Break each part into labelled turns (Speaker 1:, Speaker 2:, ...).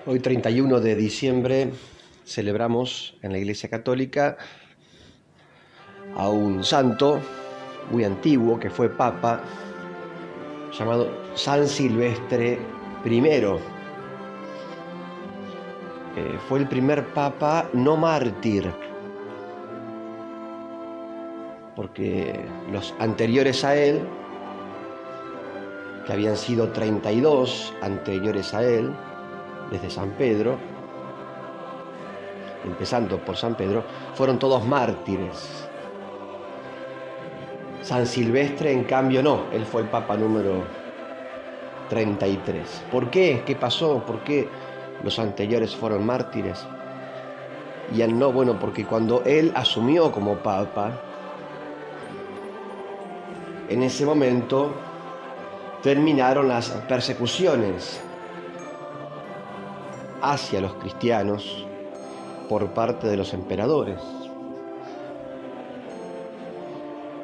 Speaker 1: Hoy 31 de diciembre celebramos en la Iglesia Católica a un santo muy antiguo que fue papa, llamado San Silvestre I. Fue el primer papa no mártir, porque los anteriores a él, que habían sido 32 anteriores a él, desde San Pedro, empezando por San Pedro, fueron todos mártires. San Silvestre, en cambio, no, él fue el papa número 33. ¿Por qué? ¿Qué pasó? ¿Por qué los anteriores fueron mártires y él no? Bueno, porque cuando él asumió como papa, en ese momento terminaron las persecuciones hacia los cristianos por parte de los emperadores.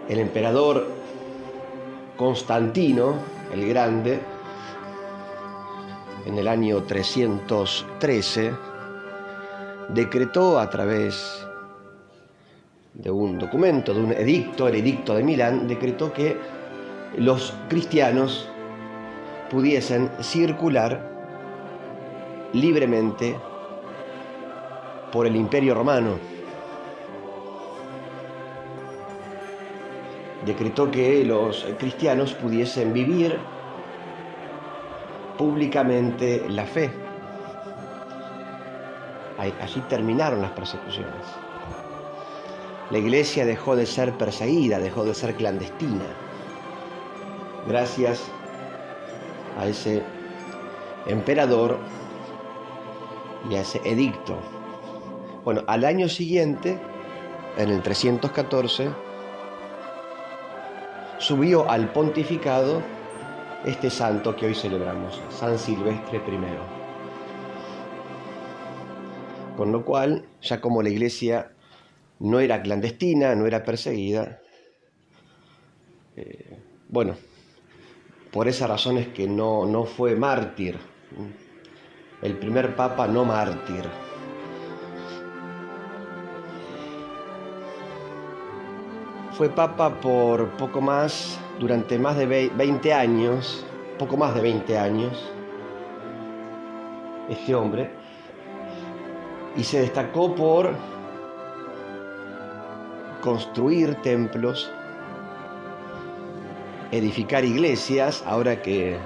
Speaker 1: El emperador Constantino el Grande, en el año 313, decretó a través de un documento, de un edicto, el Edicto de Milán, decretó que los cristianos pudiesen circular libremente por el Imperio Romano. Decretó que los cristianos pudiesen vivir públicamente la fe. Allí terminaron las persecuciones. La iglesia dejó de ser perseguida, dejó de ser clandestina, gracias a ese emperador y a ese edicto. Bueno, al año siguiente, en el 314, subió al pontificado este santo que hoy celebramos, San Silvestre I. Con lo cual, ya como la iglesia no era clandestina, no era perseguida, bueno, por esa razón es que no fue mártir, el primer papa no mártir. Fue papa por poco más, durante más de 20 años, poco más de 20 años, este hombre, y se destacó por construir templos, edificar iglesias, ahora que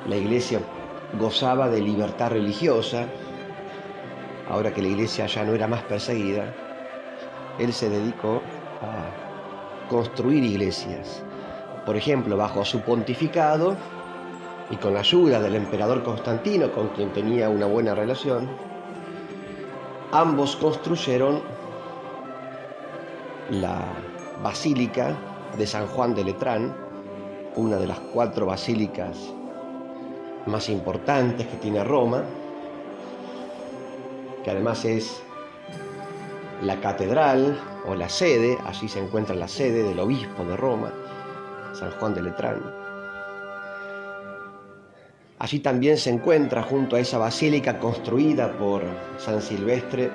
Speaker 1: la iglesia gozaba de libertad religiosa, ahora que la iglesia ya no era más perseguida. Él se dedicó a construir iglesias. Por ejemplo, bajo su pontificado y con la ayuda del emperador Constantino, con quien tenía una buena relación, ambos construyeron la Basílica de San Juan de Letrán, una de las 4 basílicas más importantes que tiene Roma, que además es la catedral o la sede, allí se encuentra la sede del obispo de Roma, San Juan de Letrán. Allí también se encuentra, junto a esa basílica construida por San Silvestre,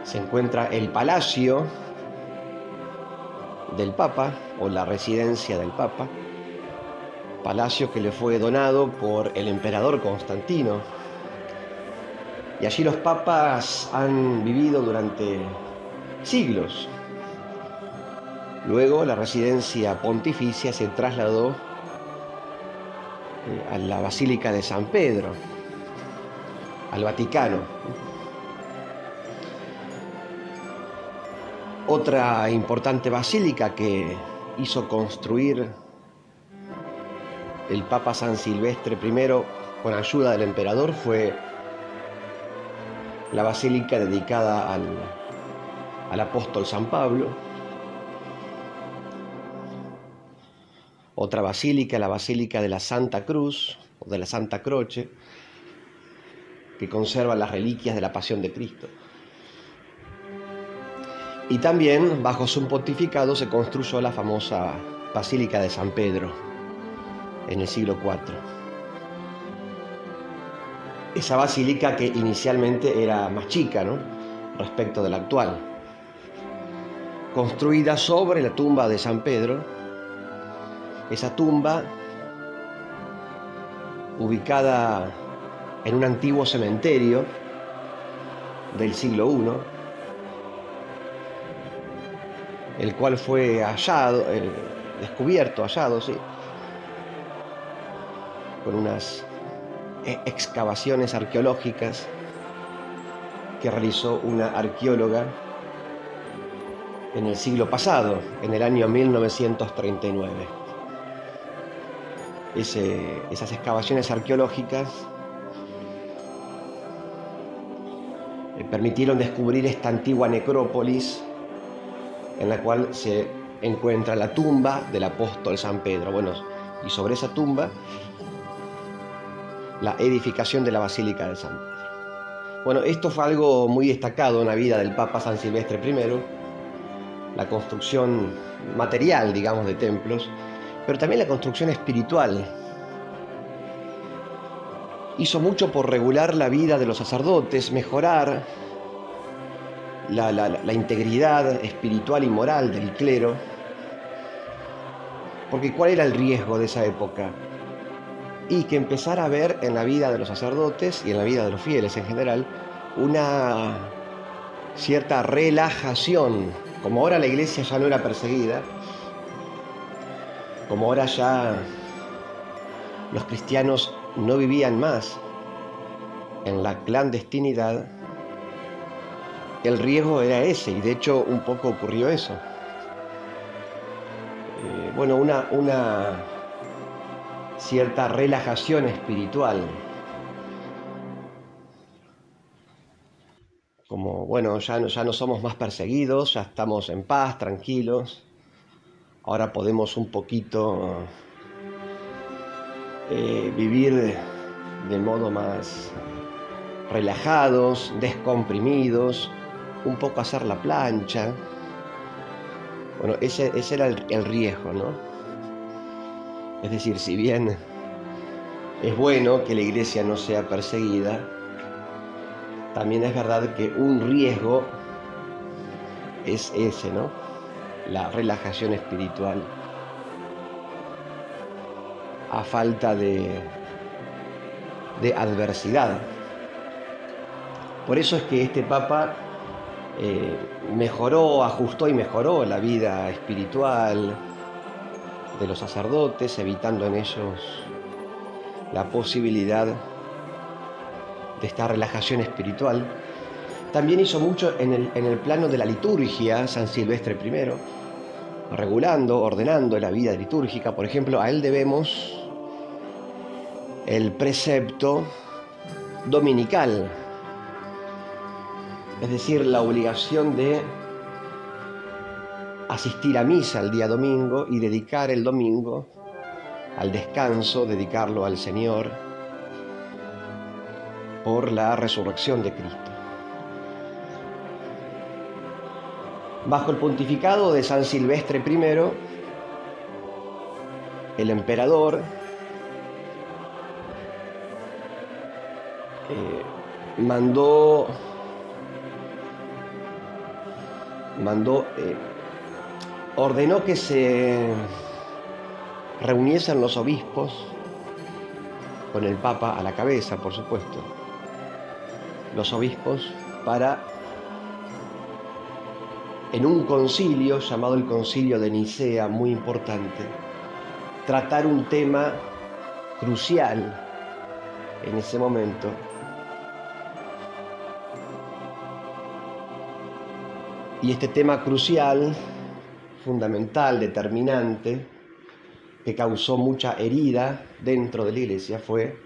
Speaker 1: se encuentra el palacio del Papa o la residencia del Papa, palacio que le fue donado por el emperador Constantino. Y allí los papas han vivido durante siglos. Luego la residencia pontificia se trasladó a la Basílica de San Pedro, al Vaticano. Otra importante basílica que hizo construir el Papa San Silvestre I con ayuda del emperador fue la basílica dedicada al apóstol San Pablo. Otra basílica, la Basílica de la Santa Cruz, o de la Santa Croce, que conserva las reliquias de la Pasión de Cristo. Y también, bajo su pontificado, se construyó la famosa Basílica de San Pedro, en el siglo IV. esa basílica que inicialmente era más chica, ¿no?, respecto de la actual, construida sobre la tumba de San Pedro. Esa tumba, ubicada en un antiguo cementerio del siglo I, el cual fue descubierto, sí, con unas excavaciones arqueológicas que realizó una arqueóloga en el siglo pasado, en el año 1939. Esas excavaciones arqueológicas permitieron descubrir esta antigua necrópolis en la cual se encuentra la tumba del apóstol San Pedro. Bueno, y sobre esa tumba, la edificación de la Basílica de San Pedro. Bueno, esto fue algo muy destacado en la vida del Papa San Silvestre I, la construcción material, digamos, de templos, pero también la construcción espiritual. Hizo mucho por regular la vida de los sacerdotes, mejorar la integridad espiritual y moral del clero. Porque ¿cuál era el riesgo de esa época? Y que empezara a ver en la vida de los sacerdotes y en la vida de los fieles en general una cierta relajación. Como ahora la iglesia ya no era perseguida, como ahora ya los cristianos no vivían más en la clandestinidad, el riesgo era ese, y de hecho un poco ocurrió eso. Bueno, una cierta relajación espiritual, como, bueno, ya no somos más perseguidos, ya estamos en paz, tranquilos, ahora podemos un poquito vivir de modo más relajados, descomprimidos, un poco hacer la plancha. Bueno, ese era el riesgo, ¿no? Es decir, si bien es bueno que la iglesia no sea perseguida, también es verdad que un riesgo es ese, ¿no? La relajación espiritual a falta de adversidad. Por eso es que este Papa ajustó y mejoró la vida espiritual de los sacerdotes, evitando en ellos la posibilidad de esta relajación espiritual. También hizo mucho en el plano de la liturgia, San Silvestre I, regulando, ordenando la vida litúrgica. Por ejemplo, a él debemos el precepto dominical, es decir, la obligación de asistir a misa el día domingo y dedicar el domingo al descanso, dedicarlo al Señor por la resurrección de Cristo. Bajo el pontificado de San Silvestre I, el emperador ordenó que se reuniesen los obispos, con el Papa a la cabeza, por supuesto, los obispos, para, en un concilio llamado el Concilio de Nicea, muy importante, tratar un tema crucial en ese momento, y este tema crucial, fundamental, determinante, que causó mucha herida dentro de la iglesia, fue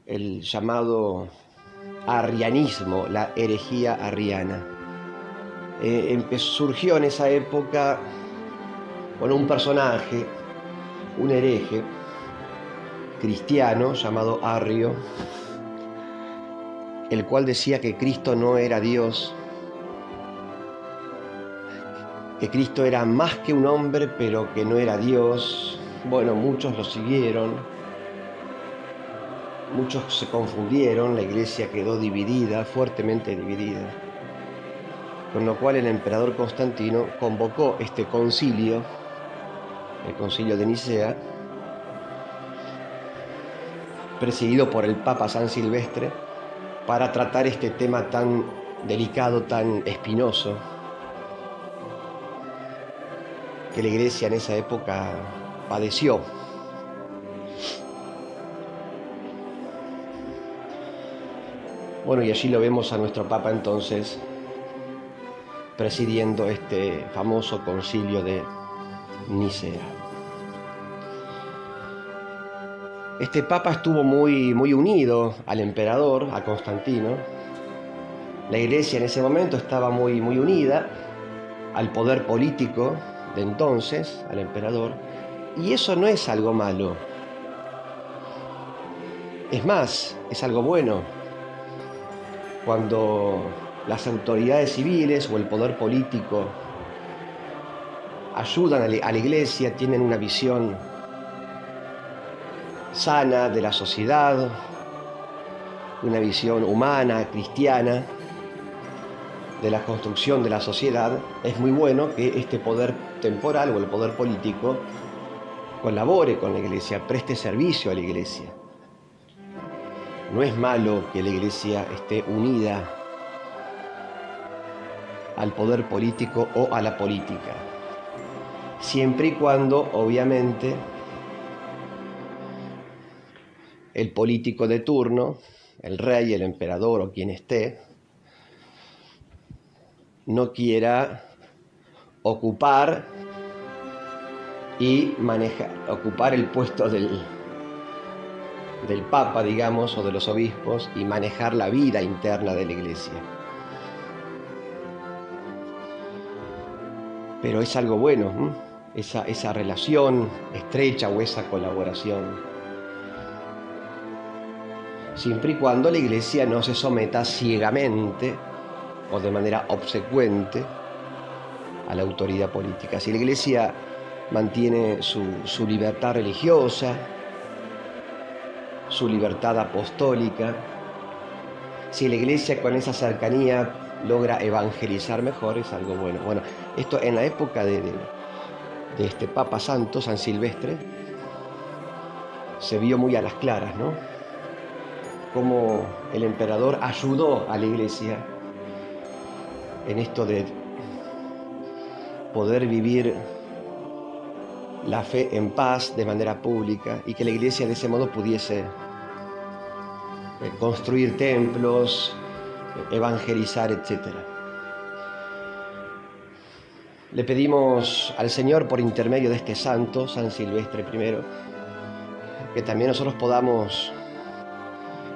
Speaker 1: el llamado arrianismo, la herejía arriana. Surgió en esa época un personaje, un hereje cristiano llamado Arrio, el cual decía que Cristo no era Dios, que Cristo era más que un hombre, pero que no era Dios. Bueno, muchos lo siguieron. muchos se confundieron, la iglesia quedó dividida, fuertemente dividida, con lo cual el emperador Constantino convocó este concilio, el concilio de Nicea, presidido por el Papa San Silvestre, para tratar este tema tan delicado, tan espinoso, que la iglesia en esa época padeció. Bueno, y allí lo vemos a nuestro Papa entonces presidiendo este famoso concilio de Nicea. Este Papa estuvo muy unido al emperador, a Constantino. La iglesia en ese momento estaba muy unida al poder político de entonces, al emperador, y eso no es algo malo. Es más, es algo bueno. Cuando las autoridades civiles o el poder político ayudan a la iglesia, tienen una visión sana de la sociedad, una visión humana, cristiana, de la construcción de la sociedad, es muy bueno que este poder temporal o el poder político colabore con la iglesia, preste servicio a la iglesia. No es malo que la iglesia esté unida al poder político o a la política, siempre y cuando, obviamente, el político de turno, el rey, el emperador o quien esté, no quiera ocupar el puesto del Papa, digamos, o de los obispos, y manejar la vida interna de la iglesia. Pero es algo bueno, esa relación estrecha o esa colaboración, siempre y cuando la iglesia no se someta ciegamente o de manera obsecuente a la autoridad política. Si la iglesia mantiene su libertad religiosa, su libertad apostólica, si la iglesia con esa cercanía logra evangelizar mejor, es algo bueno. Bueno, esto en la época de este Papa Santo, San Silvestre, se vio muy a las claras, ¿no? Cómo el emperador ayudó a la iglesia en esto de poder vivir la fe en paz de manera pública, y que la iglesia de ese modo pudiese construir templos, evangelizar, etc. Le pedimos al Señor, por intermedio de este santo, San Silvestre I, que también nosotros podamos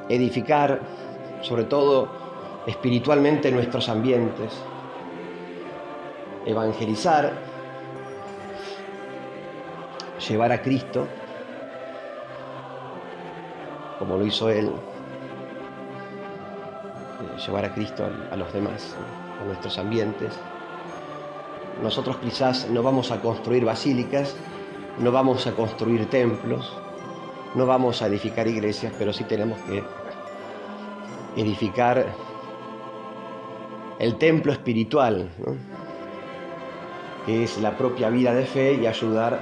Speaker 1: edificar, sobre todo espiritualmente, nuestros ambientes, evangelizar, llevar a Cristo, como lo hizo Él, llevar a Cristo a los demás, a nuestros ambientes. Nosotros quizás no vamos a construir basílicas, no vamos a construir templos, no vamos a edificar iglesias, pero sí tenemos que edificar el templo espiritual, ¿no?, que es la propia vida de fe, y ayudar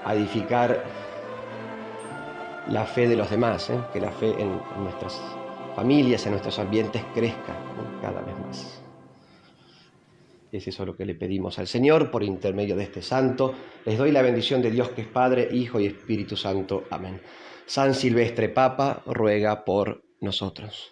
Speaker 1: a edificar la fe de los demás, que la fe en nuestras familias, en nuestros ambientes crezca, ¿no?, cada vez más. Es eso lo que le pedimos al Señor por intermedio de este santo. Les doy la bendición de Dios, que es Padre, Hijo y Espíritu Santo. Amén. San Silvestre Papa, ruega por nosotros.